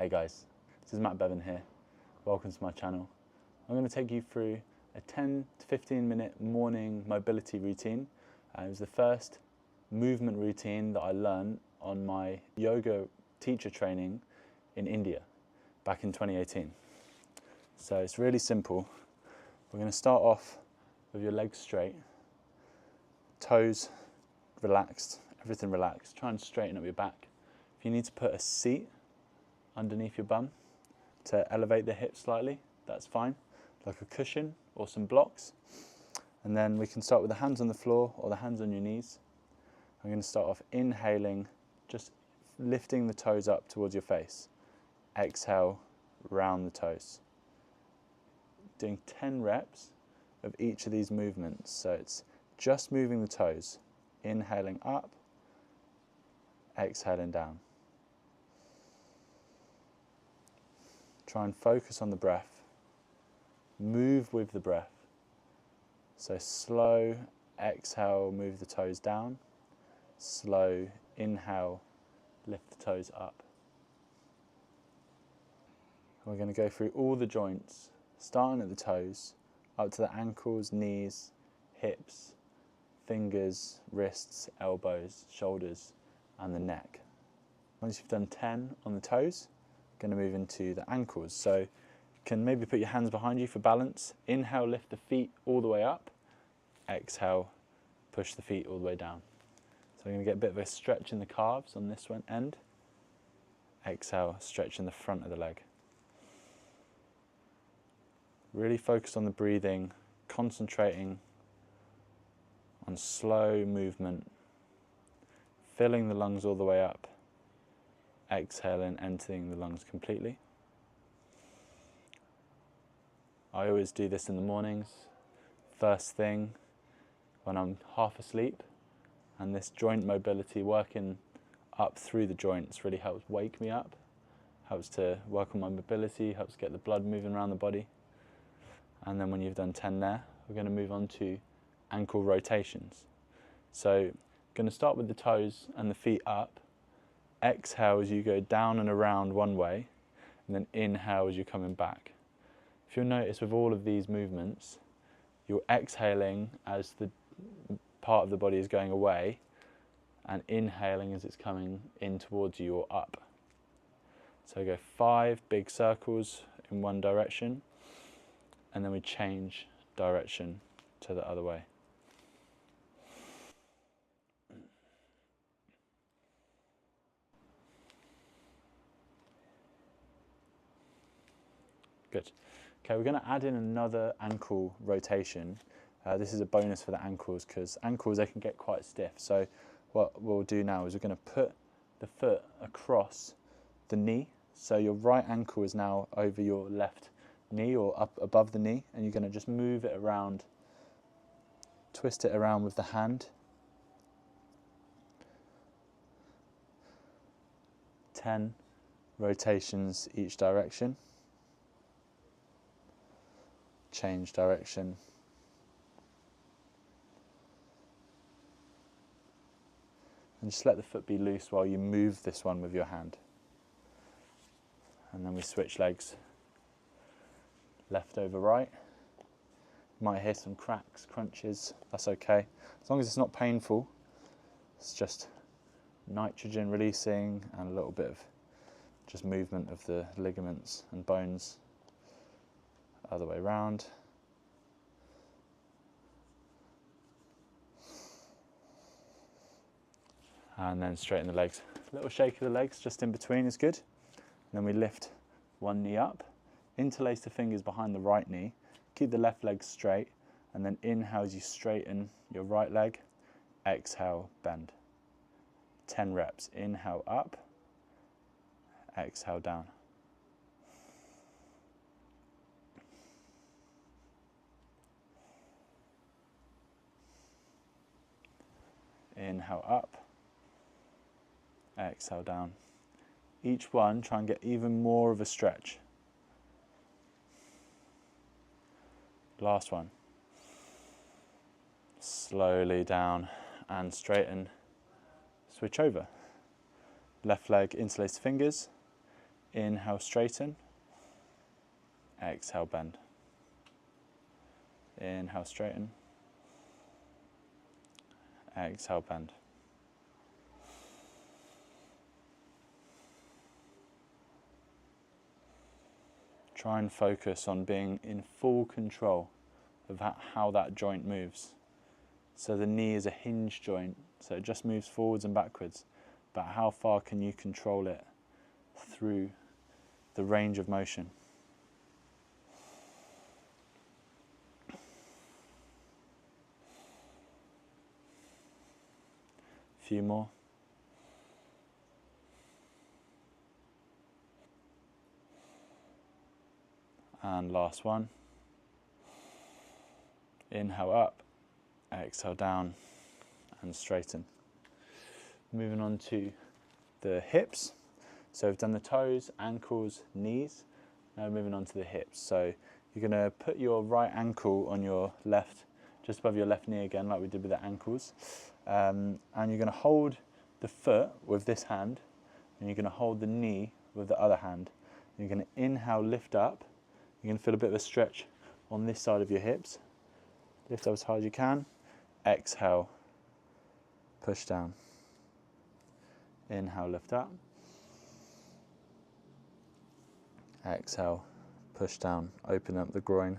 Hey guys, this is Matt Bevan here. Welcome to my channel. I'm going to take you through a 10 to 15 minute morning mobility routine. It was the first movement routine that I learned on my yoga teacher training in India back in 2018. So it's really simple. We're going to start off with your legs straight, toes relaxed, everything relaxed. Try and straighten up your back. If you need to put a seat underneath your bum to elevate the hips slightly, that's fine, like a cushion or some blocks. And then we can start with the hands on the floor or the hands on your knees. I'm going to start off inhaling, just lifting the toes up towards your face. Exhale, round the toes. Doing 10 reps of each of these movements. So it's just moving the toes, inhaling up, exhaling down. Try and focus on the breath. Move with the breath. So slow exhale, move the toes down. Slow inhale, lift the toes up. We're going to go through all the joints, starting at the toes, up to the ankles, knees, hips, fingers, wrists, elbows, shoulders, and the neck. Once you've done 10 on the toes, going to move into the ankles. So you can maybe put your hands behind you for balance. Inhale, lift the feet all the way up. Exhale, push the feet all the way down. So we're going to get a bit of a stretch in the calves on this one end. Exhale, stretch in the front of the leg. Really focus on the breathing, concentrating on slow movement, filling the lungs all the way up. Exhaling, emptying the lungs completely. I always do this in the mornings, first thing when I'm half asleep, and this joint mobility, working up through the joints, really helps wake me up, helps to work on my mobility, helps get the blood moving around the body. And then when you've done 10 there, we're going to move on to ankle rotations. So going to start with the toes and the feet up. Exhale as you go down and around one way, and then inhale as you're coming back. If you'll notice with all of these movements, you're exhaling as the part of the body is going away, and inhaling as it's coming in towards you or up. So go 5 big circles in one direction, and then we change direction to the other way. Good. Okay, we're going to add in another ankle rotation. This is a bonus for the ankles because ankles, they can get quite stiff. So what we'll do now is we're going to put the foot across the knee. So your right ankle is now over your left knee or up above the knee, and you're going to just move it around, twist it around with the hand. 10 rotations each direction. Change direction. And just let the foot be loose while you move this one with your hand. And then we switch legs. Left over right. You might hear some cracks, crunches, that's okay. As long as it's not painful, it's just nitrogen releasing and a little bit of just movement of the ligaments and bones. Other way round. And then straighten the legs. A little shake of the legs just in between is good. And then we lift one knee up, interlace the fingers behind the right knee, keep the left leg straight, and then inhale as you straighten your right leg, exhale, bend. 10 reps. Inhale up, exhale down. Inhale up, exhale down. Each one, try and get even more of a stretch. Last one. Slowly down and straighten. Switch over. Left leg, interlace the fingers. Inhale, straighten. Exhale, bend. Inhale, straighten. Exhale, bend. Try and focus on being in full control of how that joint moves. So the knee is a hinge joint, so it just moves forwards and backwards. But how far can you control it through the range of motion? A few more. And last one. Inhale up, exhale down, and straighten. Moving on to the hips. So we've done the toes, ankles, knees. Now moving on to the hips. So you're going to put your right ankle on your left, just above your left knee again, like we did with the ankles. And you're going to hold the foot with this hand, and you're going to hold the knee with the other hand. And you're going to inhale, lift up. You're going to feel a bit of a stretch on this side of your hips. Lift up as high as you can. Exhale, push down. Inhale, lift up. Exhale, push down, open up the groin.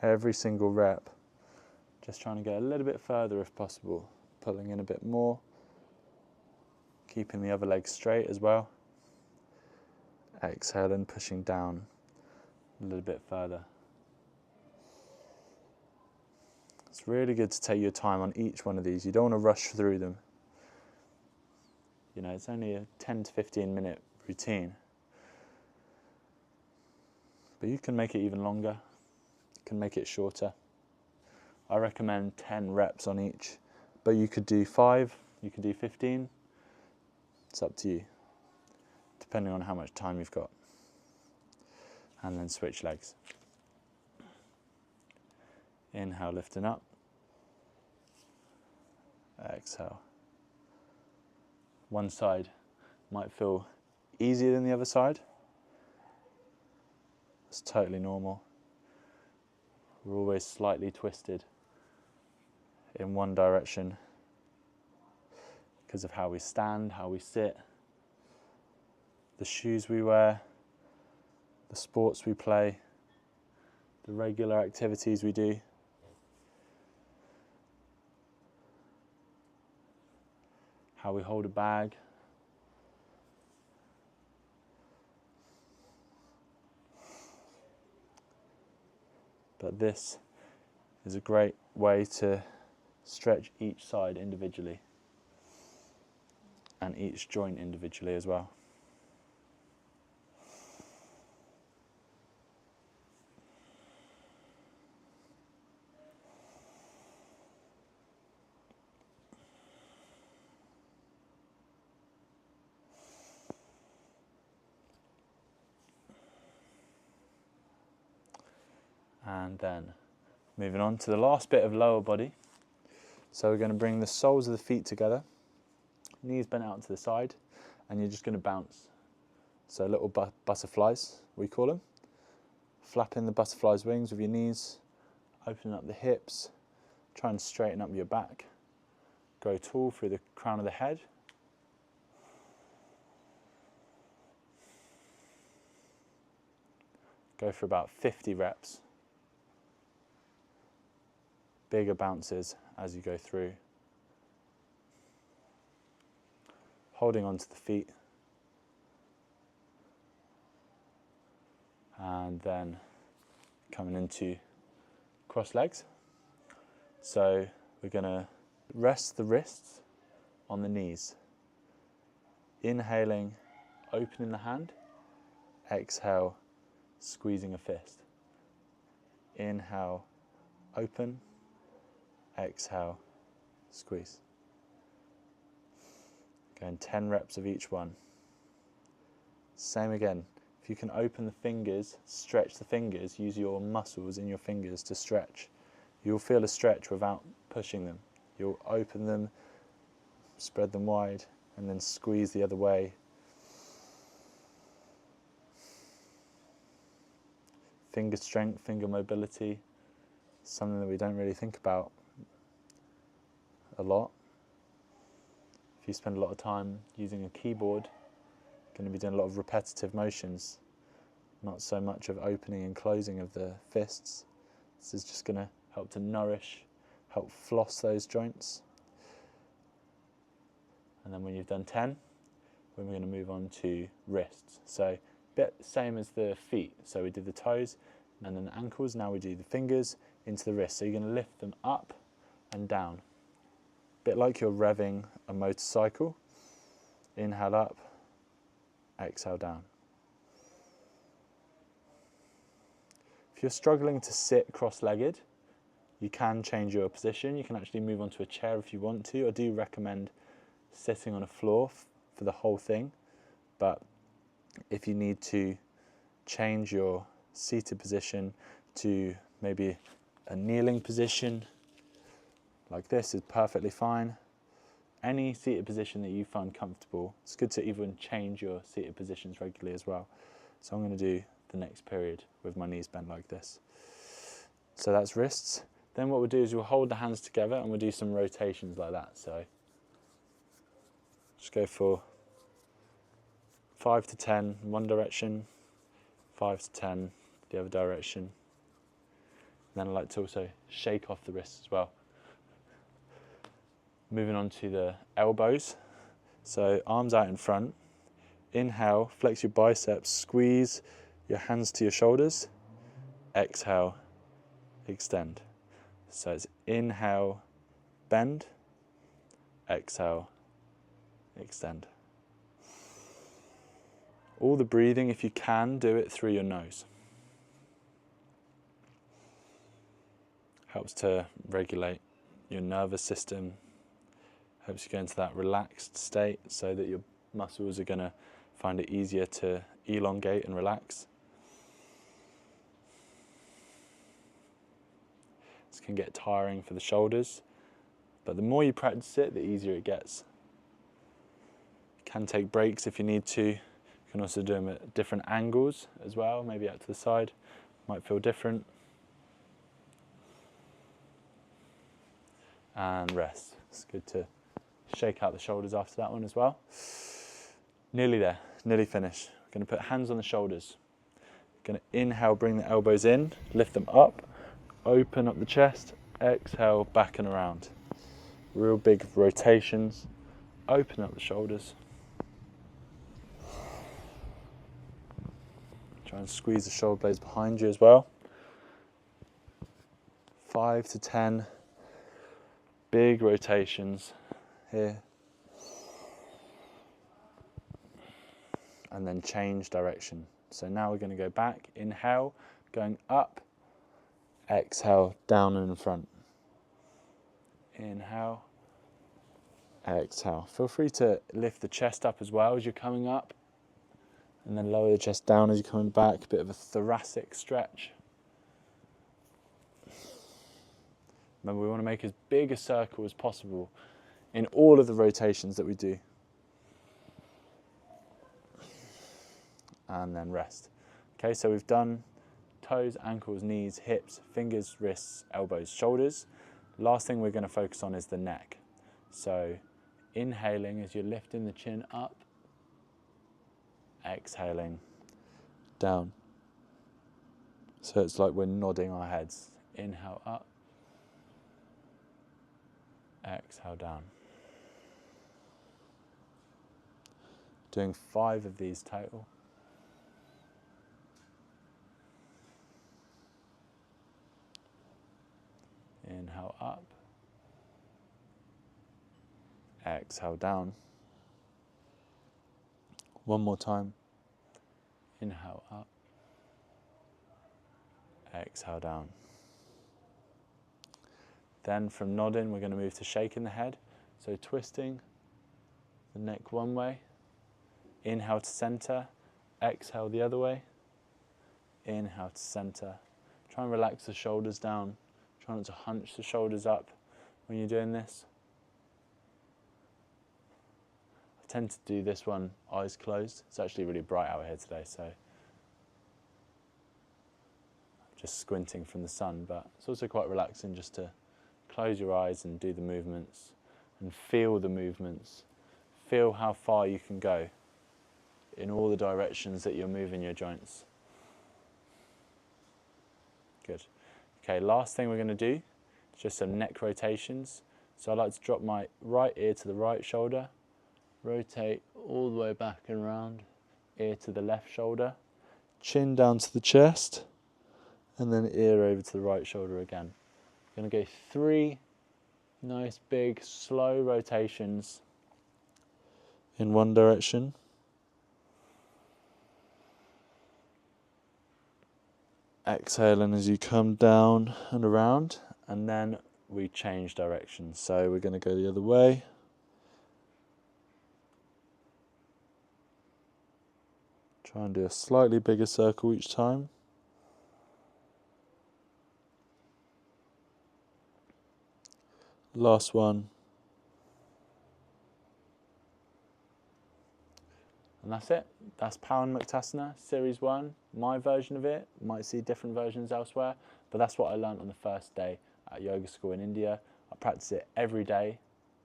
Every single rep, just trying to get a little bit further if possible, pulling in a bit more, keeping the other leg straight as well. Exhale and pushing down a little bit further. It's really good to take your time on each one of these. You don't want to rush through them. You know, it's only a 10 to 15 minute routine. But you can make it even longer. You can make it shorter. I recommend 10 reps on each. But you could do 5, you could do 15. It's up to you, depending on how much time you've got. And then switch legs. Inhale, lifting up. Exhale. One side might feel easier than the other side. It's totally normal. We're always slightly twisted in one direction because of how we stand, how we sit, the shoes we wear, the sports we play, the regular activities we do. How we hold a bag. But this is a great way to stretch each side individually and each joint individually as well. And then moving on to the last bit of lower body. So we're going to bring the soles of the feet together, knees bent out to the side, and you're just going to bounce. So little butterflies, we call them. Flapping the butterfly's wings with your knees, opening up the hips, try and straighten up your back. Go tall through the crown of the head. Go for about 50 reps. Bigger bounces as you go through. Holding onto the feet. And then coming into cross legs. So we're going to rest the wrists on the knees. Inhaling, opening the hand. Exhale, squeezing a fist. Inhale, open. Exhale, squeeze. Going 10 reps of each one. Same again. If you can open the fingers, stretch the fingers, use your muscles in your fingers to stretch. You'll feel a stretch without pushing them. You'll open them, spread them wide, and then squeeze the other way. Finger strength, finger mobility, something that we don't really think about a lot. If you spend a lot of time using a keyboard, you're going to be doing a lot of repetitive motions, not so much of opening and closing of the fists. This is just going to help to nourish, help floss those joints. And then when you've done 10, we're going to move on to wrists. So bit same as the feet. So we did the toes and then the ankles. Now we do the fingers into the wrists. So you're going to lift them up and down. Bit like you're revving a motorcycle. Inhale up, exhale down. If you're struggling to sit cross-legged, you can change your position. You can actually move onto a chair if you want to. I do recommend sitting on a floor for the whole thing, but if you need to change your seated position to maybe a kneeling position, like this is perfectly fine. Any seated position that you find comfortable. It's good to even change your seated positions regularly as well. So I'm going to do the next period with my knees bent like this. So that's wrists. Then what we'll do is we'll hold the hands together and we'll do some rotations like that. So just go for 5 to 10 in one direction, 5 to 10 the other direction. And then I like to also shake off the wrists as well. Moving on to the elbows. So arms out in front. Inhale, flex your biceps, squeeze your hands to your shoulders. Exhale, extend. So it's inhale, bend. Exhale, extend. All the breathing, if you can, do it through your nose. Helps to regulate your nervous system, helps you go into that relaxed state so that your muscles are going to find it easier to elongate and relax. This can get tiring for the shoulders, but the more you practice it, the easier it gets. You can take breaks if you need to. You can also do them at different angles as well, maybe out to the side, might feel different. And rest. It's good to shake out the shoulders after that one as well. Nearly there, nearly finished. We're going to put hands on the shoulders. Going to inhale, bring the elbows in, lift them up, open up the chest, exhale, back and around. Real big rotations, open up the shoulders. Try and squeeze the shoulder blades behind you as well. 5 to 10 big rotations here. And then change direction. So now we're going to go back, inhale, going up, exhale, down and in front. Inhale, exhale. Feel free to lift the chest up as well as you're coming up, and then lower the chest down as you're coming back, a bit of a thoracic stretch. Remember, we want to make as big a circle as possible in all of the rotations that we do. And then rest. Okay, so we've done toes, ankles, knees, hips, fingers, wrists, elbows, shoulders. Last thing we're going to focus on is the neck. So inhaling as you're lifting the chin up, exhaling down. So it's like we're nodding our heads. Inhale up, exhale down. Doing 5 of these total. Inhale up, exhale down. One more time. Inhale up, exhale down. Then from nodding, we're going to move to shaking the head. So twisting the neck one way. Inhale to center, Exhale the other way. Inhale to center. Try and relax the shoulders down. Try not to hunch the shoulders up when you're doing this. I tend to do this one eyes closed. It's actually really bright out here today, so just squinting from the sun, but it's also quite relaxing just to close your eyes and do the movements and feel the movements. Feel how far you can go in all the directions that you're moving your joints. Good. Okay, last thing we're going to do is just some neck rotations. So I like to drop my right ear to the right shoulder, rotate all the way back and around, ear to the left shoulder, chin down to the chest, and then ear over to the right shoulder again. I'm going to go 3 nice big slow rotations in one direction. Exhaling as you come down and around, and then we change direction. So we're going to go the other way. Try and do a slightly bigger circle each time. Last one. And that's it. That's Pawanmuktasana, Series 1. My version of it. Might see different versions elsewhere, but that's what I learned on the first day at yoga school in India. I practice it every day,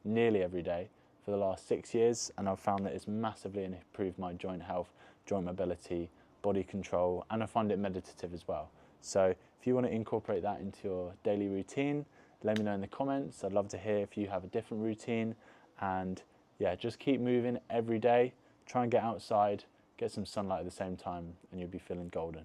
nearly every day, for the last 6 years, and I've found that it's massively improved my joint health, joint mobility, body control, and I find it meditative as well. So if you want to incorporate that into your daily routine, let me know in the comments. I'd love to hear if you have a different routine, and yeah, just keep moving every day. Try and get outside, get some sunlight at the same time, and you'll be feeling golden.